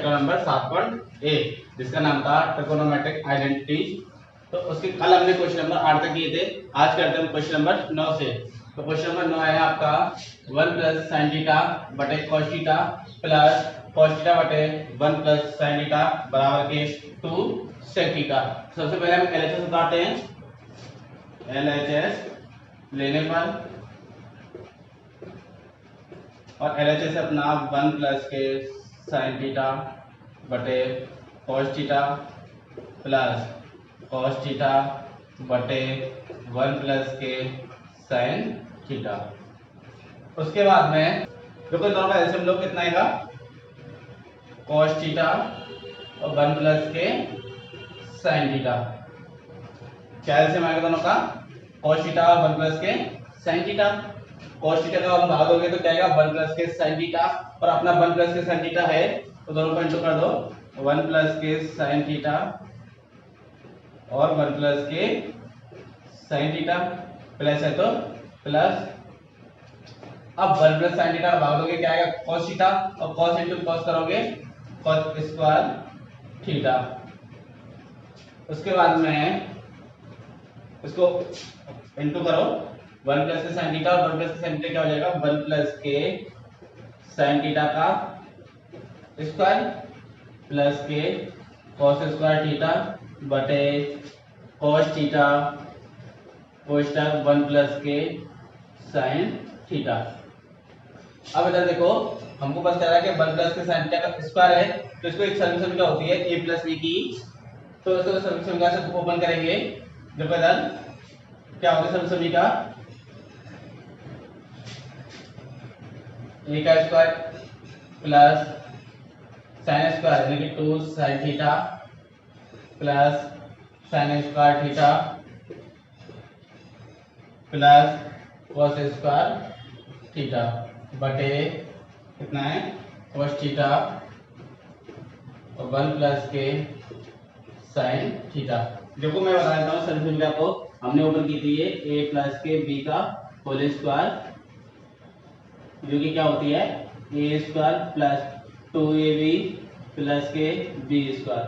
Chapter number 7.1 जिसका नाम था ट्रिगोनोमेट्रिक आइडेंटिटी। तो उसके कल हमने क्वेश्चन नंबर 8 तक किए थे, आज करते हैं क्वेश्चन नंबर 9 से। तो क्वेश्चन नंबर 9 है आपका 1 प्लस साइन थीटा बटे cos theta plus cos theta बटे 1 प्लस साइन थीटा बराबर के 2 सेक थीटा। सबसे पहले हम एलएचएस उतारते हैं। एलएचएस लेने पर और एलएचएस अपना 1 प्लस के साइन थीटा बटे cos theta plus cos theta बटे 1 प्लस के साइन थीटा। उसके बाद में देखो दोनों का एलसीएम लो, कितना आएगा कॉस थीटा और 1 प्लस के साइन थीटा। क्या एलसीएम आएगा दोनों का कॉस थीटा और 1 प्लस के साइन थीटा। कॉस थीटा का हम भाग दोगे तो क्या आएगा 1 प्लस के साइन थीटा और अपना 1 प्लस के साइन थीटा है तो दोनों को इंटू कर दो 1 प्लस के साइन थीटा और 1 प्लस के साइन थीटा प्लस है तो प्लस। अब 1 प्लस साइन थीटा भाग दोगे क्या आएगा cos थीटा और cos इंटू cos करोगे cos स्क्वायर थीटा। उसके बाद में इसको इंटू करो 1 प्लस के साइन थीटा और 1 प्लस के साइन थीटा क्या हो जाएगा 1 प्लस के साइन थीटा का स्क्वायर प्लस के cos स्क्वायर थीटा बटे cos थीटा cos 1 प्लस के साइन थीटा। अब इधर देखो हमको पता चला कि 1 प्लस के साइन थीटा का स्क्वायर है तो इसको एक सॉल्यूशन क्या होती है a प्लस b की। तो इसको सॉल्यूशन का से ओपन करेंगे। देखो इधर क्या होगा सॉल्यूशन का a का स्क्वायर प्लस साइन स्क्वायर यानी कि 2 sine theta plus sign square theta plus cos square theta बटे कितना है cos थीटा और 1 प्लस के साइन थीटा। देखो मैं बता देता हूँ सॉल्यूशन का, को हमने ओपन की थी ये a प्लस के b का होल स्क्वायर जो कि क्या होती है a square plus 2ab plus के b स्क्वायर।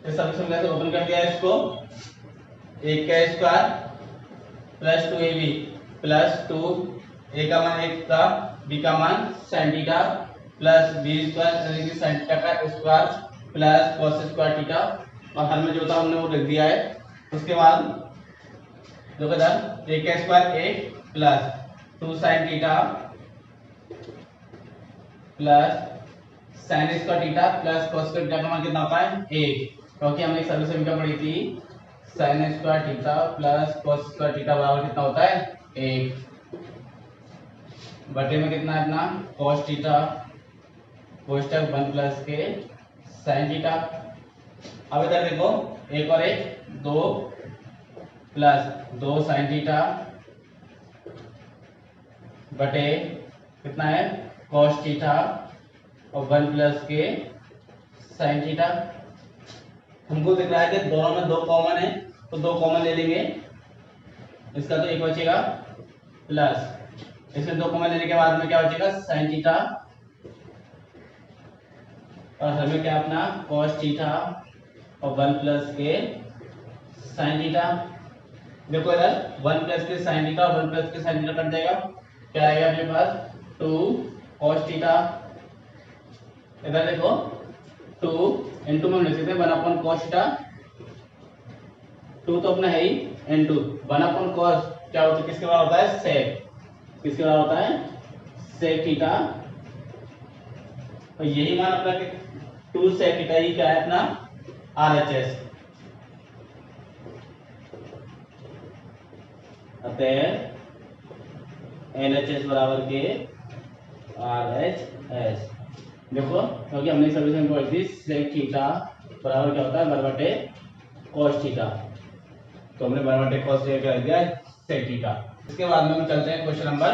इस सॉल्यूशन का ओपन कर दिया है इसको a का square plus 2ab plus 2 a का मान 1 था b का मान sin theta plus b square यानी कि sin थीटा का square plus cos square theta और हर में जो था हमने वो लिख दिया है। उसके बाद जो इधर a का square 1 plus 2 sin theta plus sin square theta plus cos square theta का मान कितना होता है 1 क्योंकि हमने एक सॉल्यूशन क्या पढ़ी थी sin square theta plus cos square theta बराबर कितना होता है 1 बटे में कितना है अपना cos थीटा cos 1 प्लस के sin थीटा। अब इधर देखो 1 और 1 2 प्लस 2 sin थीटा बटे कितना है cos थीटा और 1 प्लस के sin थीटा। हमको दिख रहा है कि दोनों में 2 कॉमन है तो 2 कॉमन ले लेंगे, इसका तो 1 बचेगा प्लस इसमें 2 कॉमन लेने के बाद में क्या बचेगा sin थीटा और हमें क्या अपना cos थीटा और 1 प्लस के sin थीटा। देखो इधर 1 प्लस के sin थीटा और 1 प्लस के sin थीटा कट जाएगा, क्या आएगा अपने पास 2 cos थीटा। इधर देखो 2 इनटू में हम लिख सकते हैं 1 cos थीटा 2 तो अपना है ही इनटू 1 cos क्या होता है किसके बराबर होता है sec, किसके बराबर होता है sec थीटा और यही मान अपना 2 sec थीटा ही क्या है अपना RHS। अतः LHS बराबर के RHS। देखो क्योंकि हमने सॉल्यूशन को दी sec थीटा बराबर क्या होता है बराबर cos थीटा तो हमने बराबर cos थीटा क्या दिया sec थीटा। इसके बाद में हम चलते हैं क्वेश्चन नंबर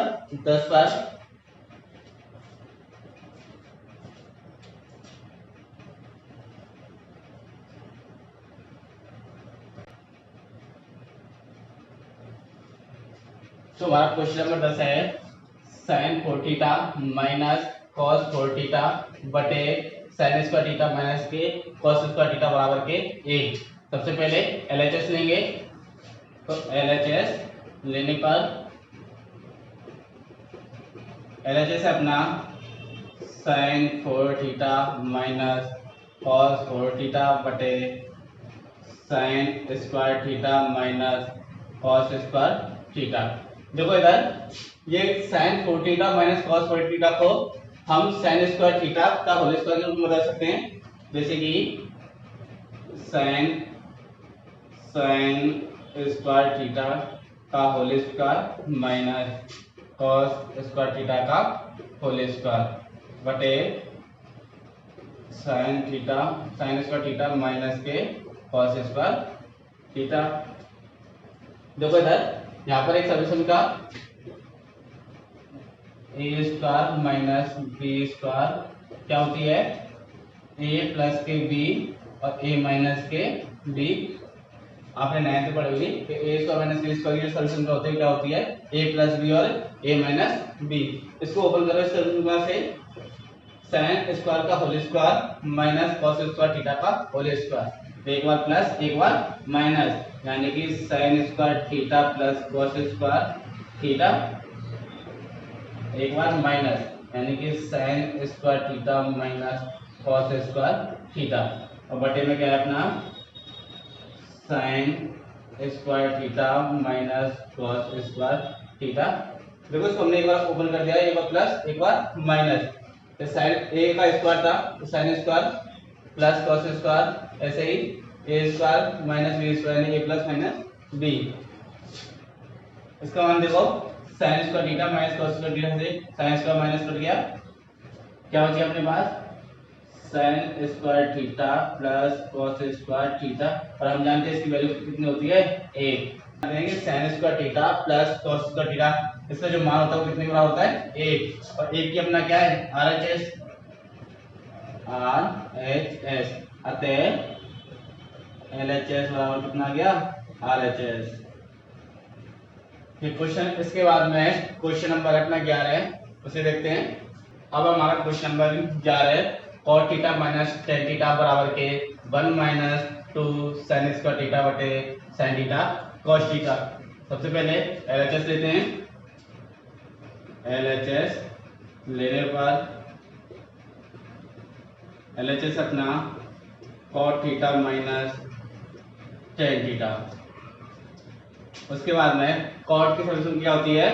10 पर। तो हमारा क्वेश्चन नंबर 10 है sin 4 theta minus cos 4 theta बटे साइन स्क्वायर थीटा माइनस के कॉस स्क्वायर थीटा बराबर के 1। सबसे पहले एलएचएस लेंगे, तो एलएचएस लेने पर एलएचएस है अपना sine 4 theta minus cos 4 theta बटे sine square theta minus cos square theta. देखो इधर ये sine 4 theta minus cos 4 theta को हम साइन स्क्वायर थीटा का होल स्क्वायर के रूप में बदल सकते हैं, जैसे कि साइन स्क्वायर थीटा का whole square minus cos square theta का होल स्क्वायर बटे साइन स्क्वायर थीटा माइनस के कॉस स्क्वायर थीटा। देखो इधर यहाँ पर एक सॉल्यूशन का ए स्क्वायर माइनस बी स्क्वायर क्या होती है, ए प्लस के बी और ए माइनस के बी। आपने नए से पढ़ी हुई कि A square minus B square की सॉल्यूशन क्या होती है, ए प्लस बी और ए माइनस बी। इसको ओपन करो, इस सॉल्यूशन से साइन स्क्वायर का whole square minus cos square theta का होल स्क्वायर, एक बार प्लस एक बार माइनस, यानी कि sine square theta plus cos square theta, एक बार माइनस यानी कि sine square theta minus cos square theta, और बटे में क्या है अपना sign square theta minus cos square theta. देखो इसको हमने एक बार ओपन कर दिया, एक बार प्लस एक बार माइनस, तो साइन ए का स्क्वायर था तो sine square plus cos square, ऐसे ही A square minus B square यानी ए प्लस माइनस बी। इसका मान देखो sine square theta minus cos square theta से साइन स्क्वायर माइनस कट गया, क्या बचा अपने पास sine square theta plus cos square theta, और हम जानते हैं इसकी वैल्यू कितनी होती है 1। देंगे sign square theta plus cos square theta, इसका जो मान होता है वो कितने बराबर होता है 1, और 1 की अपना क्या है आरएचएस, अतः एलएचएस बराबर कितना आ गया आरएचएस। फिर क्वेश्चन इसके बाद में क्वेश्चन नंबर अपना 11 है, उसे देखते हैं। अब हमारा क्वेश्चन नंबर 11 है, cot theta minus tan theta बराबर के 1 माइनस 2 sin स्क्वायर थीटा बटे sin थीटा cos थीटा। सबसे पहले एलएचएस लेते हैं, एलएचएस लेने पर एलएचएस अपना cot theta minus tan theta. उसके बाद में cot की सॉल्यूशन क्या होती है,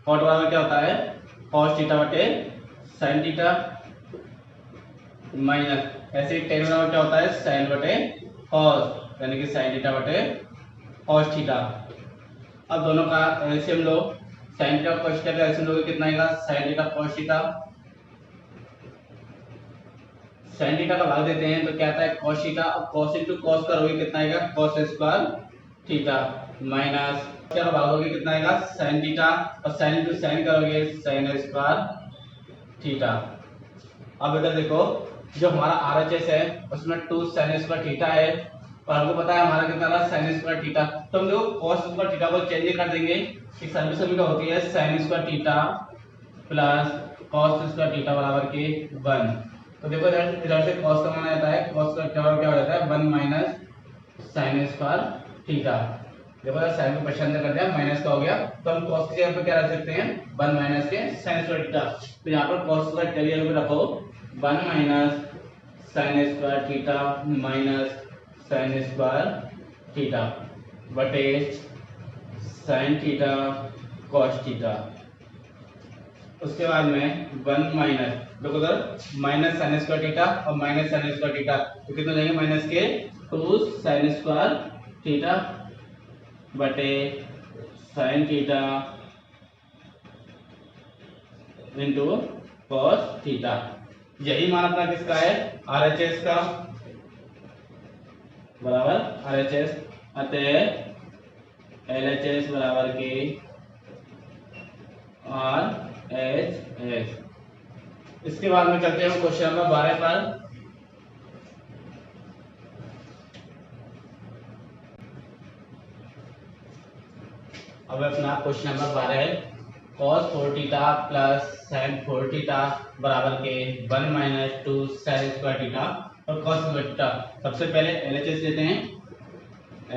cot बराबर क्या होता है cos थीटा बटे sin थीटा माइनस ऐसे ही tan बराबर क्या होता है sin बटे cos यानी कि sin थीटा बटे cos थीटा। अब दोनों का एलसीएम लो, sin थीटा cos थीटा का एलसीएम लोगे कितना आएगा sin theta cos theta, sin theta का भाग देते हैं तो क्या आता है cos थीटा, अब cos इनटू cos करोगे कितना आएगा cos स्क्वायर थीटा माइनस क्या भागोगे कितना आएगा sin थीटा, और sin इनटू sin करोगे sin स्क्वायर थीटा। अब इधर देखो जो हमारा आरएचएस है उसमें 2 sin स्क्वायर थीटा है, और हमको पता है हमारा कितना रहा sin स्क्वायर थीटा, तो हम देखो cos स्क्वायर थीटा को चेंज कर देंगे, एक सॉल्यूशन क्या होती है sin square theta plus cos square theta बराबर के 1। तो देखो इधर से cos का मान आता है cos का क्या हो जाता है 1 माइनस sin स्क्वायर थीटा। देखो यार साइन को परेशान कर दिया माइनस का हो गया, तो हम cos की जगह पे क्या रख सकते हैं 1 माइनस के sin स्क्वायर थीटा, तो यहाँ पर cos स्क्वायर थीटा की जगह पे रखो 1 minus sin square theta minus sin square theta बटे sin थीटा cos थीटा। उसके बाद में 1 माइनस देखो उधर माइनस sin स्क्वायर थीटा और माइनस sin स्क्वायर थीटा, तो कितना जाएंगे माइनस के 2 sin स्क्वायर थीटा बटे sin theta into cos theta. यही मान अपना किसका है आरएचएस का, बराबर आरएचएस, अतः एलएचएस बराबर के आरएचएस। इसके बाद में चलते हैं क्वेश्चन नंबर 12 पर। अब अपना क्वेश्चन नंबर 12 है, cos 4 theta plus sin 4 theta बराबर के 1 माइनस 2 sin स्क्वायर थीटा और cos स्क्वायर थीटा। सबसे पहले LHS लेते हैं।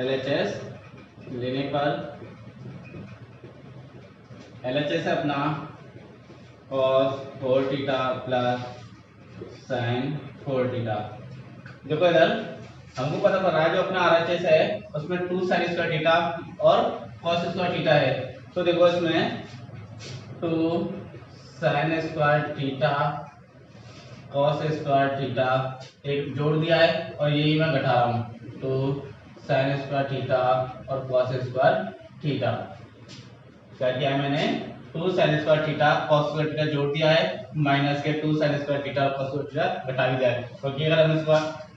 LHS लेने पर LHS है अपना cos 4 theta plus sin 4 theta. देखो इधर हमको पता पड़ रहा है जो अपना RHS है उसमें 2 sin स्क्वायर थीटा और cos स्क्वायर थीटा है। तो देखो इसमें 2 sin square theta cos square theta एक जोड़ दिया है और यही मैं घटा रहा हूँ। 2 sin स्क्वायर थीटा और cos स्क्वायर थीटा क्या किया है मैंने 2 sin square theta cos square theta जोड़ दिया है माइनस के 2 sin स्क्वायर थीटा और cos स्क्वायर थीटा घटा भी दिया है। क्योंकि अगर हम इसको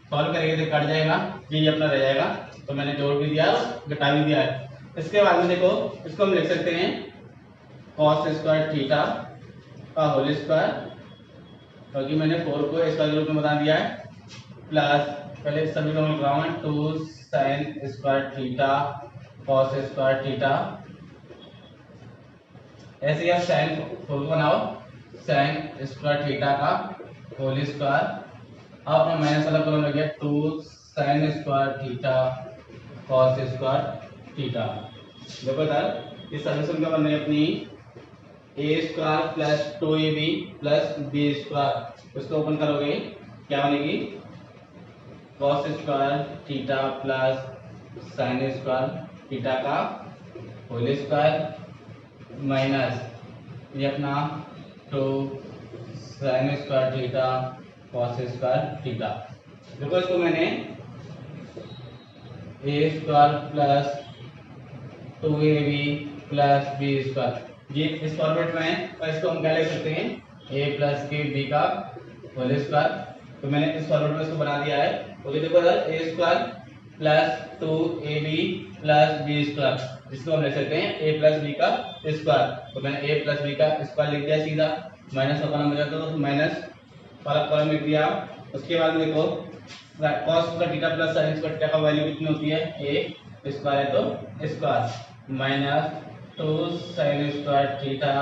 सॉल्व करेंगे तो कट जाएगा, ये अपना रह जाएगा। तो मैंने जोड़ भी दिया और घटा भी दिया है। इसके बाद में देखो इसको हम लिख सकते हैं cos स्क्वायर थीटा का होल स्क्वायर, क्योंकि मैंने 4 को स्क्वायर के रूप में बता दिया है, प्लस पहले सभी को लिख रहा हूँ 2 sin square theta cos square theta. ऐसे ही आप sin 4 को बनाओ sin स्क्वायर थीटा का होल स्क्वायर। अब अपना माइनस वाला कॉलम लग गया 2 sin square theta cos square theta. देखो इधर इस सॉल्यूशन का बनने अपनी a square plus 2ab plus b square, उसको ओपन करोगे क्या बनेगी cos square theta plus sin square theta का होल स्क्वायर माइनस ये अपना 2 sin square theta cos square theta. देखो इसको मैंने a square plus 2ab plus b square ये इस फॉर्मेट में है और इसको हम क्या लिख सकते हैं a प्लस के b का होल स्क्वायर। तो मैंने इस फॉर्मेट में इसको बना दिया है। ओके देखो इधर a square plus 2ab plus b square, जिसको हम लिख सकते हैं a प्लस b का स्क्वायर। तो मैंने a प्लस b का स्क्वायर लिख दिया सीधा, माइनस का कॉलम बचा तो माइनस वाला कॉलम लिख दिया। उसके बाद में देखो cos square theta plus sin square theta का वैल्यू कितनी होती है a स्क्वायर है तो square minus 2 sin square theta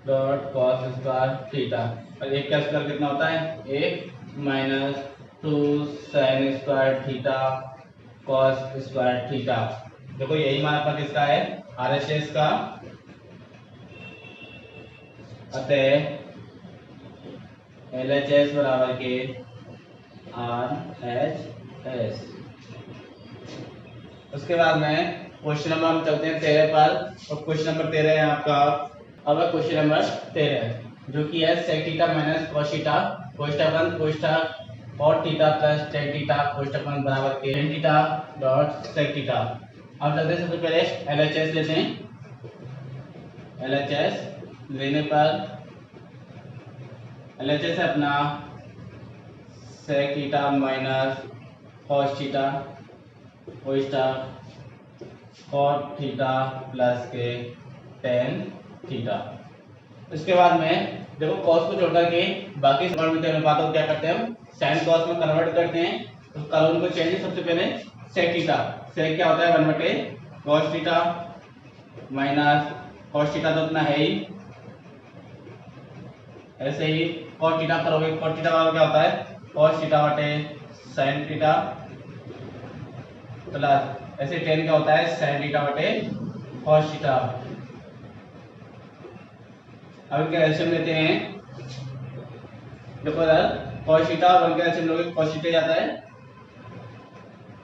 dot cos square theta और एक का स्क्वायर कितना होता है एक minus 2 sin square theta cos square theta. देखो यही मान अपना किसका है RHS का। अतः LHS बराबर के RHS। उसके बाद में क्वेश्चन नंबर हम चलते हैं 13 पर और क्वेश्चन नंबर 13 है आपका। अब क्वेश्चन नंबर 13 जो कि है sec theta minus cos theta कोष्ठक बंद कोष्ठक और थीटा प्लस tan थीटा कोष्ठक बंद बराबर के tan theta dot sec theta. अब चलते हैं सबसे पहले LHS लेते हैं। LHS लेने पर LHS है अपना sec theta minus cos theta कोष्ठक cot थीटा प्लस के tan थीटा। इसके बाद में देखो cos को छोड़ करके बाकी समीकरण अनुपातों को क्या करते हैं हम sin cos में कन्वर्ट करते हैं। तो कानून को चेंज सबसे पहले sec थीटा, sec क्या होता है 1/cos cos theta minus cos theta तो अपना है ही, ऐसे ही cot थीटा करोगे cot थीटा बराबर क्या होता है cos थीटा बटे sin थीटा प्लस ऐसे tan क्या होता है sin थीटा बटे cos थीटा। अब इनका एलसीएम लेते हैं। देखो यार cos थीटा 1 का एलसीएम लोगे cos थीटा जाता है,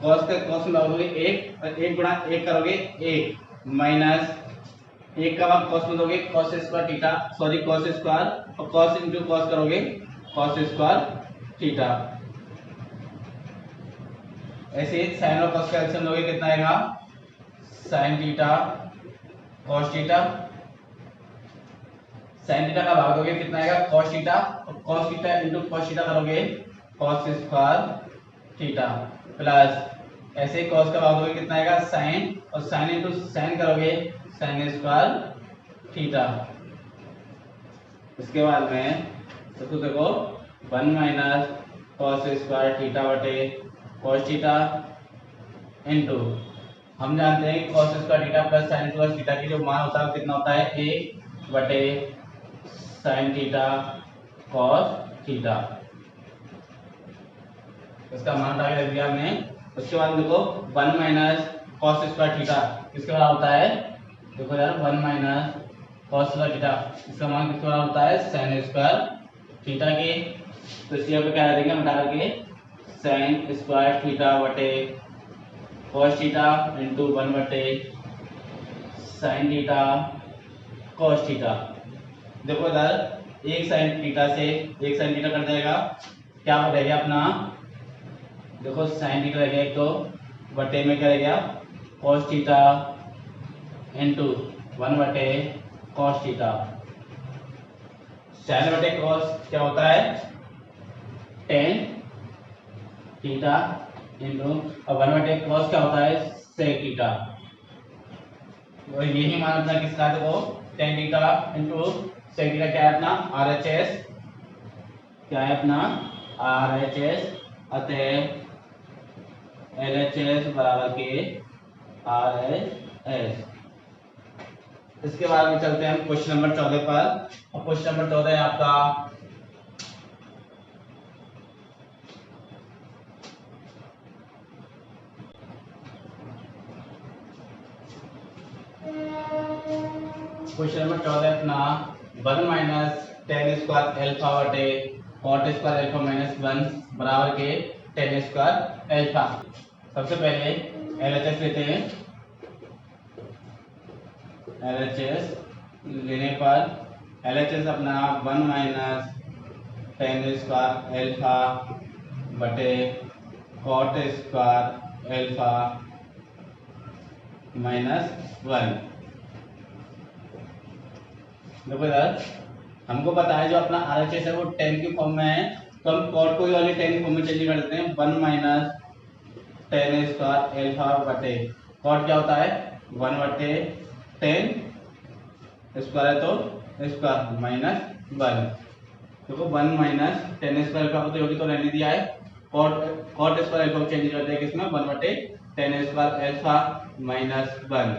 cos का cos में लोगे 1 और 1 गुणा 1 करोगे 1 माइनस 1 का बाद cos में दोगे cos square theta sorry cos square और cos इनटू cos करोगे cos स्क्वायर थीटा। ऐसे ही sin और cos का एलसीएम लोगे कितना आएगा sin theta cos theta, sin theta का भाग दोगे कितना आएगा cos थीटा और cos theta into cos theta करोगे cos स्क्वायर थीटा प्लस ऐसे ही cos का भाग दोगे कितना आएगा sin और sin इनटू sin करोगे sin स्क्वायर थीटा। इसके बाद में तो देखो 1 माइनस cos स्क्वायर थीटा बटे cos थीटा इनटू हम जानते हैं cos square theta plus sin square theta की जो मान होता है वो कितना होता है 1 बटे sin थीटा cos थीटा। इसका मान उठा के रख दिया हमने। उसके बाद देखो 1 माइनस cos स्क्वायर थीटा किसके बराबर होता है, देखो यार 1 माइनस cos स्क्वायर थीटा इसका मान किसके बराबर होता है sin स्क्वायर थीटा के। तो इसी पे क्या देंगे हटा करके sin स्क्वायर थीटा बटे cos थीटा इंटू 1 बटे sin थीटा cos थीटा। देखो इधर एक sin थीटा से एक sin थीटा कट जाएगा, क्या बचेगा अपना, देखो sin थीटा रहेगा एक तो बटे में क्या रहेगा cos थीटा इंटू 1 बटे cos थीटा। sin बटे cos क्या होता है tan थीटा इंटू और 1 बटे cos क्या होता है sec थीटा। और यही मान अपना किसका, देखो tan theta into sec theta क्या है अपना RHS, क्या है अपना RHS, अतः LHS बराबर के RHS। इसके बाद में चलते हैं हम क्वेश्चन नंबर 14 पर। और क्वेश्चन नंबर 14 है आपका क्वेश्चन नंबर 14 अपना 1 माइनस टेन स्क्वायर एल्फा बटे कॉट स्क्वायर एल्फा माइनस 1 बराबर के टेन स्क्वायर एल्फा। सबसे पहले LHS लेते हैं। LHS लेने पर LHS अपना 1 माइनस टेन स्क्वायर एल्फा बटे कॉट स्क्वायर एल्फा माइनस 1। देखो यार हमको पता है जो अपना RHS है वो 10 की फॉर्म में है, तो हम कॉट को भी वाली 10 की फॉर्म में चेंज कर देते हैं। 1 माइनस टेन स्क्वायर एल्फा बटे कॉट क्या होता है 1 बटे 10 स्क्वायर है तो स्क्वायर माइनस 1। देखो 1 माइनस टेन स्क्वायर एल्फा को तो योगी तो रहने दिया है, कॉट स्क्वायर एल्फा को चेंज करते हैं किसमें 1 बटे टेन स्क्वायर एल्फा माइनस 1।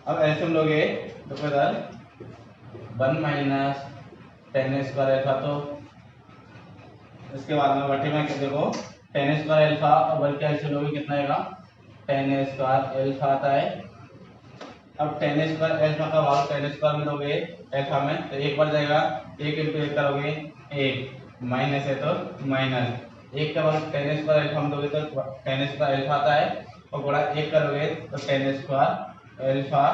अब ऐसे हम लोग तो इधर 1 माइनस टेन स्क्वायर एल्फा, तो इसके बाद में बटे में देखो टेन स्क्वायर एल्फा और बल्कि ऐसे लोगे कितना आएगा टेन स्क्वायर एल्फा आता है। अब टेन स्क्वायर एल्फा का भाग टेन स्क्वायर में दोगे एल्फा में तो एक बढ़ जाएगा, एक इंटू एक करोगे एक, माइनस है तो माइनस एक का भाग टेन स्क्वायर एल्फा में दोगे तो टेन स्क्वायर एल्फा आता है, और बड़ा एक करोगे तो टेन स्क्वायर एल्फा।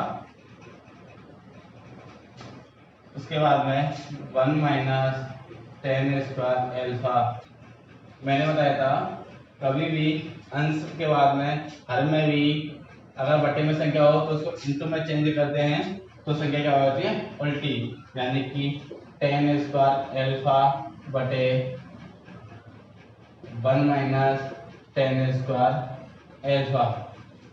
उसके बाद में 1 माइनस टेन स्क्वायर एल्फा। मैंने बताया था कभी भी अंश के बाद में हर में भी अगर बटे में संख्या हो तो उसको इंटू में चेंज करते हैं तो संख्या क्या होती है उल्टी, यानी कि टेन स्क्वायर एल्फा बटे 1 माइनस टेन स्क्वायर एल्फा।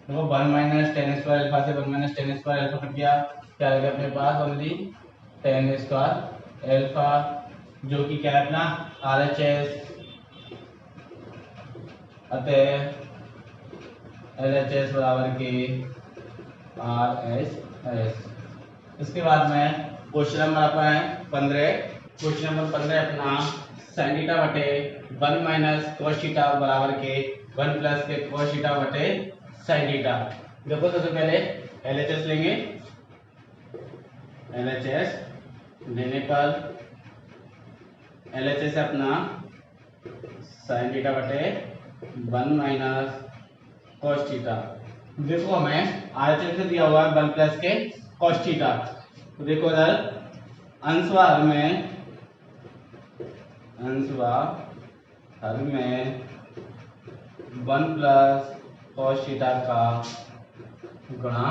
देखो 1 माइनस टेन स्क्वायर एल्फा से 1 minus ten square alpha cut गया, क्या रहेगा अपने पास ओनली टेन स्क्वायर एल्फा, जो कि क्या है अपना RHS, अतः LHS बराबर के RHS। इसके बाद में क्वेश्चन नंबर अपना है 15। क्वेश्चन नंबर 15 अपना sin थीटा बटे 1 माइनस cos थीटा बराबर के 1 प्लस के cos थीटा बटे sin थीटा। देखो सबसे पहले LHS लेंगे। LHS लेने पर LHS अपना sin थीटा बटे 1 माइनस cos थीटा। देखो हमें RHS से दिया हुआ है 1 प्लस के cos थीटा, तो देखो इधर अंशवार में 1 प्लस cos थीटा का गुणा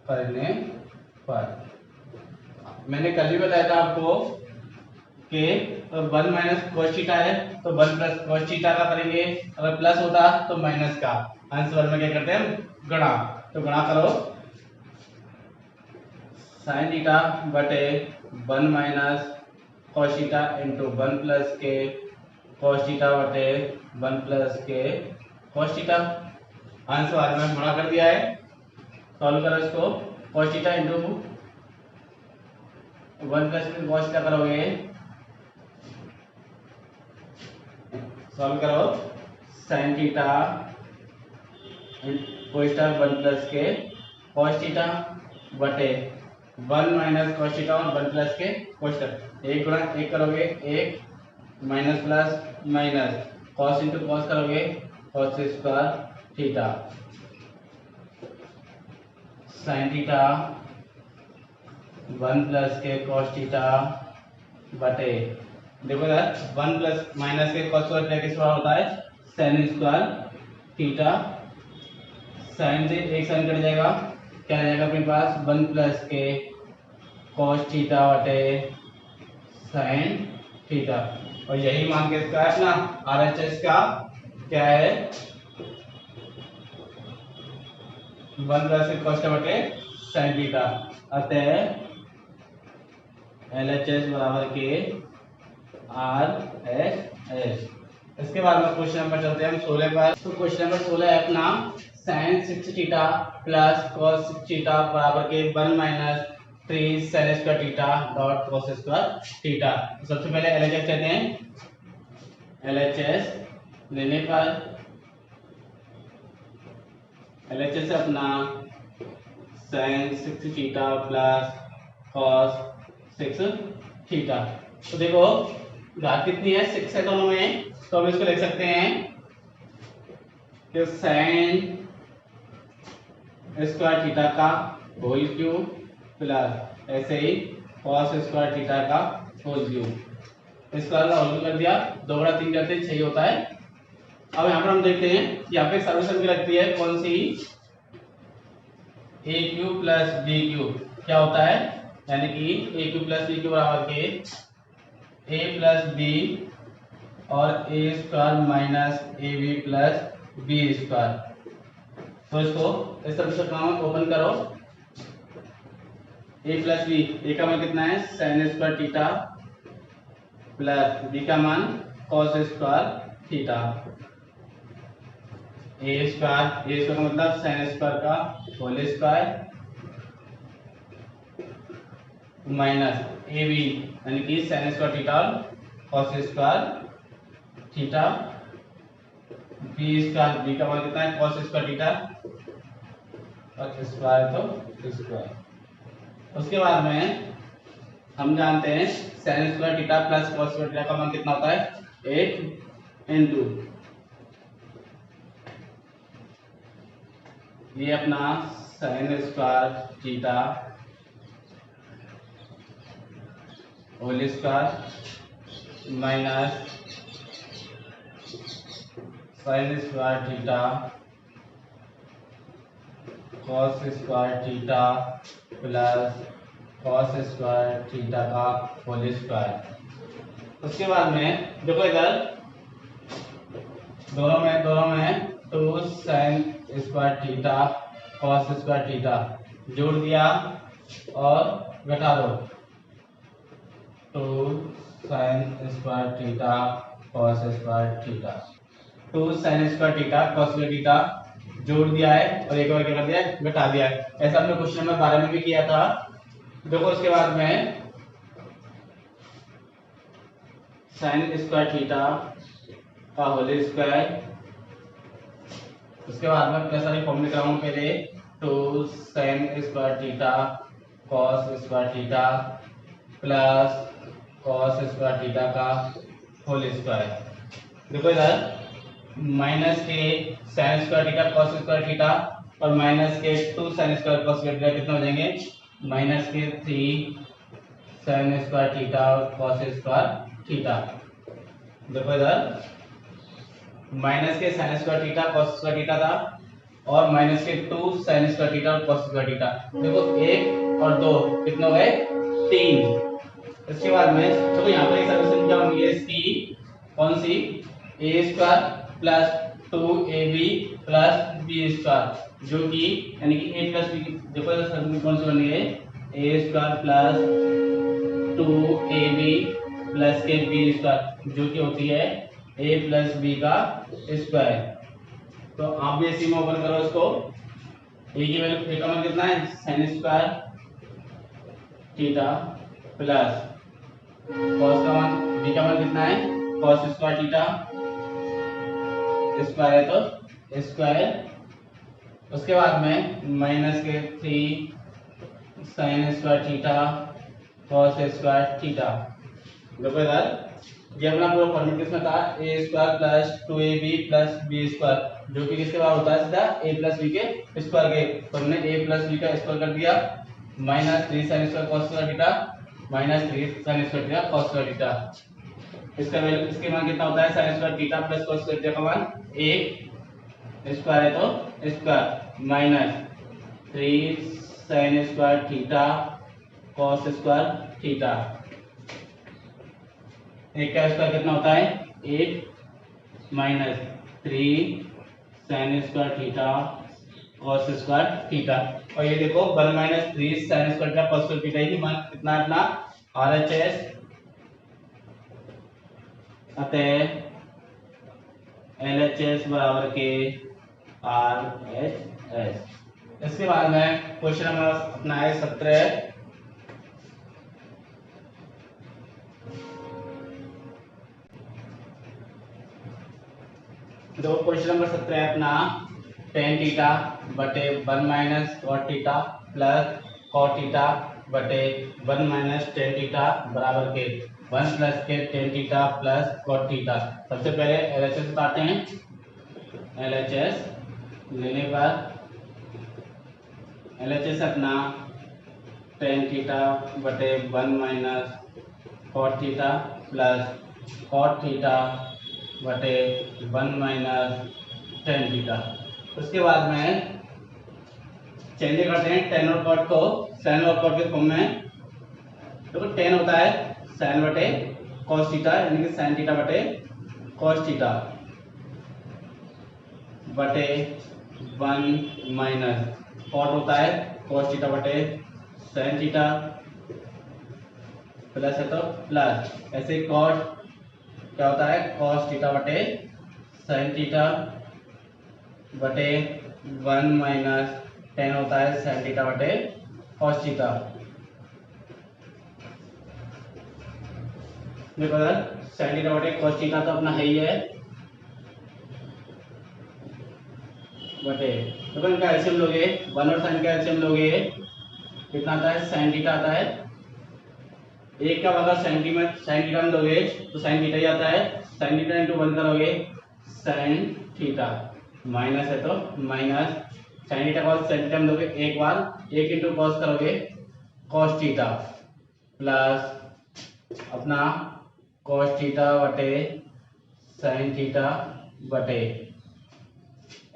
करने पर मैंने कल भी बताया था आपको कि 1 माइनस cos थीटा है तो 1 प्लस cos थीटा का करेंगे, अगर प्लस होता तो माइनस का, अंश वर्ग में क्या करते हैं गुणा, तो गुणा करो sin थीटा बटे 1 minus cos theta into 1 plus के cos थीटा बटे 1 प्लस के cos थीटा। आंसर बाद में गुणा कर दिया है, सॉल्व करो इसको। cos थीटा इंटू 1 प्लस में cos थीटा करोगे, सॉल्व करो sin theta cos theta 1 plus के cos थीटा बटे 1 माइनस cos थीटा और 1 प्लस के cos थीटा। एक गुणा एक करोगे, एक minus plus minus cos into cos करोगे cos square theta sin theta 1 plus के cos थीटा बटे, देखो यार 1 प्लस माइनस के cos स्क्वायर थीटा किस बराबर होता है, sin स्क्वायर थीटा। sin से एक sin कट जाएगा, क्या आ जाएगा अपने पास 1 प्लस के cos थीटा बटे sin थीटा। और यही मान के इसका है ना RHS का क्या है 1 प्लस के cos थीटा बटे sin थीटा। अतः LHS बराबर के RHS। इसके बाद में क्वेश्चन नंबर चलते हैं हम 16 पर। तो क्वेश्चन नंबर 16 है अपना sin 6 theta plus cos 6 theta बराबर के 1 minus 3 sin square theta dot cos square theta. सबसे पहले LHS लेते हैं। LHS लेने पर LHS अपना sin 6 theta plus cos 6 theta. तो देखो घात कितनी है, 6 है दोनों में, तो हम इसको लिख सकते हैं कि sin स्क्वायर थीटा का होल क्यूब प्लस ऐसे ही cos स्क्वायर थीटा का होल क्यूब। इसका होल कर दिया, 2 बटा 3 करते 6 होता है। अब यहाँ पर हम देखते हैं यहाँ पे सॉल्यूशन की लगती है कौन सी, A cube plus B cube क्या होता है, यानी कि A cube plus B cube बराबर के ए प्लस बी और A square minus A B plus B square. तो इसको इस तरह से ओपन करो, ए प्लस बी, ए का मान कितना है sin square theta plus B का मान cos square theta. A square का मतलब sin स्क्वायर का whole square minus A B यानी कि sin स्क्वायर थीटा और cos square theta, B square, B का मान कितना है cos स्क्वायर थीटा और स्क्वायर तो स्क्वायर। उसके बाद में हम जानते हैं sin square theta plus cos square theta का मान कितना होता है 8 इंटू ये अपना sin square theta whole square minus sin square theta cos square theta plus cos square theta का होल स्क्वायर। उसके बाद में देखो इधर दोनों में 2 sin square theta cos square theta जोड़ दिया और घटा दो, 2 sin square theta cos square theta, 2 sin square theta cos square theta जोड़ दिया है और एक बार क्या कर दिया है घटा दिया है। ऐसा हमने क्वेश्चन नंबर 12 में भी किया था। देखो उसके बाद में sin स्क्वायर थीटा का होल स्क्वायर, उसके बाद में प्लस वाली फॉर्म लिख रहा हूँ पहले, 2 sin square theta cos square theta plus cos square theta का होल स्क्वायर। देखो इधर माइनस के sin square theta cos square theta और माइनस के 2 sin square cos square theta कितने हो जाएंगे, माइनस के 3 sin स्क्वायर थीटा और cos स्क्वायर थीटा। देखो इधर माइनस के sin square theta cos square theta था और माइनस के 2 sin स्क्वायर थीटा और cos स्क्वायर थीटा। देखो 1 और 2 कितने हो गए 3। इसके बाद में देखो यहाँ पर एक सॉल्यूशन क्या होंगे इसकी, कौन सी, A square plus 2ab plus B square जो कि यानी कि a प्लस बी, देखो सॉल्यूशन कौन सी बनी है, A square plus 2ab plus के बी स्क्वायर जो कि होती है a प्लस बी का स्क्वायर। तो आप भी इसी में ओपन करो इसको। ए की वैल्यू ए का मान कितना है sin square theta plus cos का मान b का मान कितना है cos स्क्वायर थीटा स्क्वायर है तो स्क्वायर, उसके बाद में माइनस के 3 sin square theta cos square theta. देखो इधर ये अपना पूरा फॉर्मूला किसमें था a square plus 2ab plus b square, जो कि किसके बराबर होता है सीधा a प्लस b के स्क्वायर के। तो हमने a प्लस b का स्क्वायर कर दिया minus 3 sin square cos square theta minus 3 sin square theta cos square theta. इसका वैल्यू इसके मान कितना होता है sin square theta plus cos square theta का मान a स्क्वायर है तो square minus 3 sin square theta cos square theta. एक का स्क्वायर कितना होता है 8 minus 3 sin square theta cos square theta. और ये देखो 1 minus 3 sin square theta cos square theta, ये मान कितना है अपना RHS अतः LHS बराबर के RHS। इसके बाद में क्वेश्चन नंबर अपना है 17। तो क्वेश्चन नंबर 17 है अपना tan थीटा बटे 1 minus cot theta plus cot theta बटे 1 माइनस tan थीटा बराबर के 1 प्लस के tan theta plus cot theta. सबसे पहले LHS बताते हैं। LHS लेने के बाद LHS अपना tan थीटा बटे 1 minus cot theta plus cot theta बटे 1 माइनस tan थीटा। उसके बाद में चेंज करते हैं tan और cot को sin और cot के फॉर्म में। तो tan होता है sin बटे cos थीटा यानी कि sin थीटा बटे cos थीटा बटे 1 माइनस cot होता है cos थीटा बटे sin थीटा प्लस है तो प्लस ऐसे cot क्या होता है cos थीटा बटे sin थीटा बटे 1 माइनस tan होता है sin थीटा बटे cos थीटा। देखो यार sin थीटा बटे cos थीटा तो अपना है ही है बटे, देखो इनका एलसीएम लोगे 1 और sin का एलसीएम लोगे कितना आता है sin थीटा आता है। एक का अगर sin थीटा में दोगे तो sin थीटा ही आता है, sin थीटा इंटू 1 करोगे sin थीटा माइनस है तो minus sin theta cos sin theta में दोगे एक बार 1 इंटू cos करोगे cos थीटा प्लस अपना cos थीटा बटे sin थीटा बटे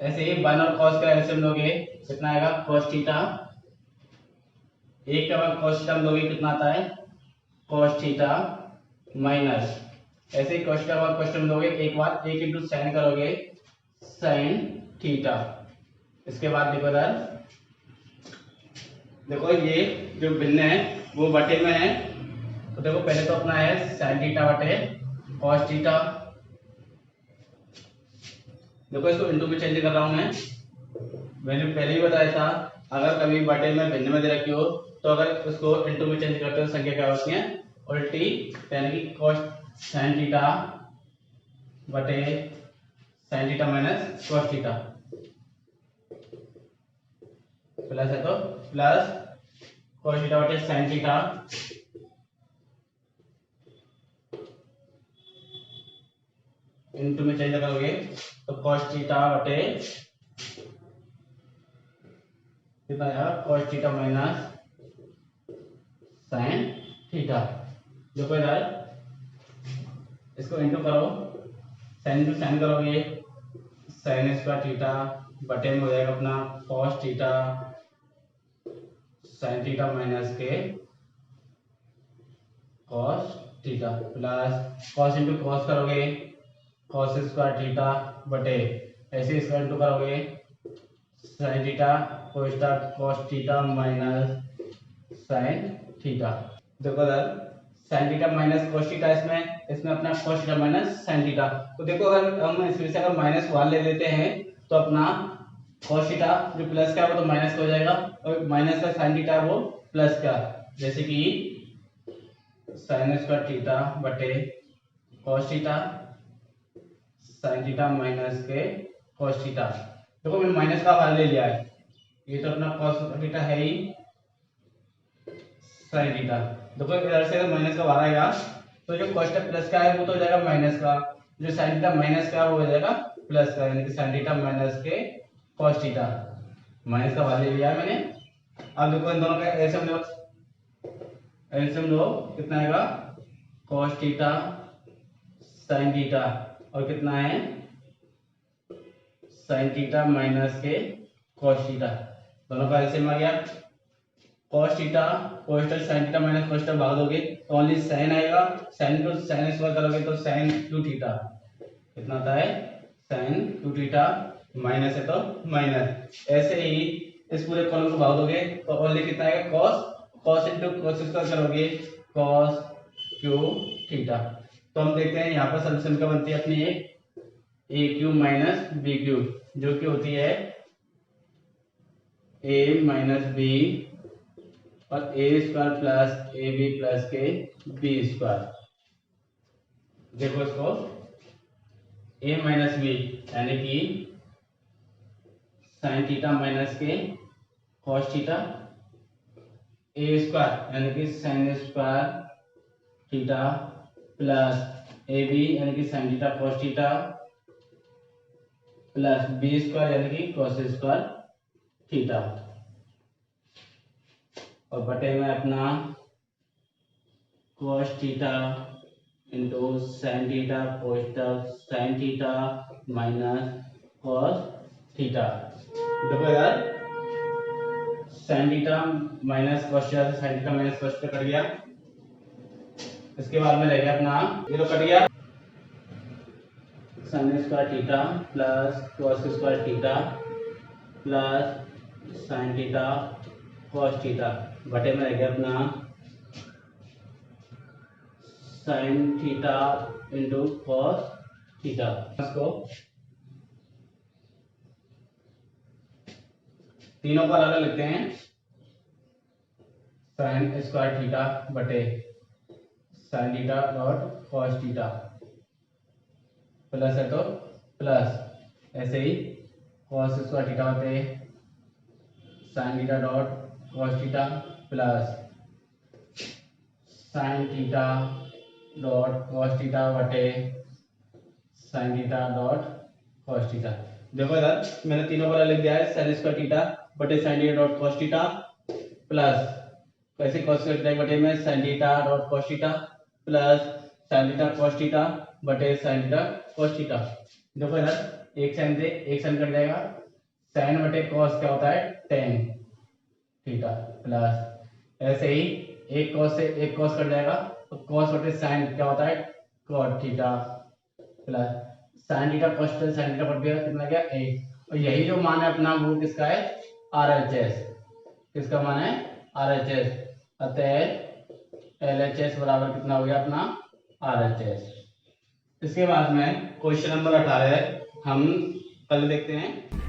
ऐसे ही 1 और cos का एलसीएम लोगे कितना आएगा cos थीटा। एक का cos थीटा में दोगे कितना आता है cos थीटा माइनस ऐसे ही cos थीटा का cos में दोगे एक बार 1 इंटू sin करोगे sin थीटा। इसके बाद देखो इधर देखो ये जो भिन्न है वो बटे में है। तो देखो पहले तो अपना है sin थीटा बटे cos थीटा। देखो इसको इंटू में चेंज कर रहा हूं मैंने पहले ही बताया था अगर कभी बटे में भिन्न में दे रखी हो तो अगर उसको इंटू में चेंज करते हो संख्या क्या होती है उल्टी, यानी कि cos sin थीटा बटे sin theta minus cos theta plus है तो प्लस cos थीटा बटे sin थीटा इंटू में चेंज करोगे तो cos थीटा बटे कितना आएगा cos theta minus sin theta. देखो इधर इसको इंटू करो sin इंटू sin करोगे sin स्क्वायर थीटा बटे में हो जाएगा अपना cos theta sin theta minus के cos theta plus cos into cos करोगे cos स्क्वायर थीटा बटे ऐसे स्क्वायर इंटू करोगे sin theta cos theta minus sin theta. देखो इधर sin theta minus cos theta इसमें अपना cos theta minus sin theta. तो देखो अगर हम इसमें से अगर -1 ले लेते हैं तो अपना cos थीटा जो प्लस का है वो तो माइनस का हो जाएगा, और माइनस का sin थीटा वो प्लस का, जैसे कि sin स्क्वायर थीटा बटे cos theta sin theta minus के cos थीटा। देखो मैंने माइनस का बाहर ले लिया है, ये तो अपना cos थीटा है ही, sin थीटा। देखो इधर से माइनस का बाहर आएगा तो जो cos थीटा प्लस का है वो तो हो जाएगा माइनस का, जो sin थीटा माइनस का वो हो जाएगा प्लस का, यानी कि sin थीटा माइनस के cos थीटा। माइनस का बाहर ले लिया है मैंने। अब देखो इन दोनों का एलसीएम लो, एलसीएम लो कितना आएगा, cos थीटा sin थीटा, और कितना है sin थीटा माइनस के cos थीटा, दोनों का एलसीएम आ गया। cos theta cos theta sin theta minus cos theta भाग दोगे तो ओनली sin आएगा, sin को sin स्क्वायर करोगे तो sin क्यू थीटा, कितना आता है sin क्यू थीटा, माइनस है तो माइनस। ऐसे ही इस पूरे कॉलम को भाग दोगे तो ओनली कितना आएगा cos इनटू cos स्क्वायर करोगे cos क्यू थीटा। तो हम देखते हैं यहाँ पर सॉल्यूशन क्या बनती है अपनी, A cube minus B cube, जो कि होती है ए माइनस बी और A square plus A B plus के बी स्क्वायर। देखो इसको ए माइनस बी यानी कि साइन थीटा माइनस के कॉस थीटा, ए स्क्वायर यानी कि sine square theta plus A B यानी कि sine theta cos theta plus B square यानी कि कॉस स्क्वायर थीटा, और बटे में अपना cos theta into sine theta cos theta sine theta minus cos theta. देखो यार sine theta minus cos theta से sine theta minus cos theta cut गया, इसके बाद में रहेगा अपना ये तो कट गया, sine square theta plus cos square theta plus sine theta cos theta, बटे में रहेगा अपना sine theta into cos theta. इसको तीनों को अलग अलग लिखते हैं, साइन स्क्वायर थीटा बटे sine theta dot cos theta, plus है तो प्लस, ऐसे ही कॉस स्क्वायर थीटा बटे sine theta dot cos theta plus sine theta dot cos theta बटे sine theta dot cos theta. देखो इधर मैंने तीनों को लिख दिया है, साइन स्क्वायर थीटा बटे sine theta dot cos theta plus कैसे कॉस स्क्वायर थीटा बटे में sign theta dot cos theta plus sine theta cos theta बटे साइन थीटा कॉस थीटा। देखो इधर एक साइन से एक साइन कट जाएगा, साइन बटे कॉस क्या होता है टेन थीटा प्लस ऐसे ही एक कॉस से एक कॉस कट जाएगा तो कॉस बटे साइन क्या होता है cot theta plus sine theta cos theta sine theta cut गया, कितना गया एक, और यही जो मान है अपना वो किसका है आरएचएस, किसका मान है आरएचएस, अतः एलएचएस बराबर कितना हो गया अपना आरएचएस। इसके बाद में क्वेश्चन नंबर 18 हम कल देखते हैं।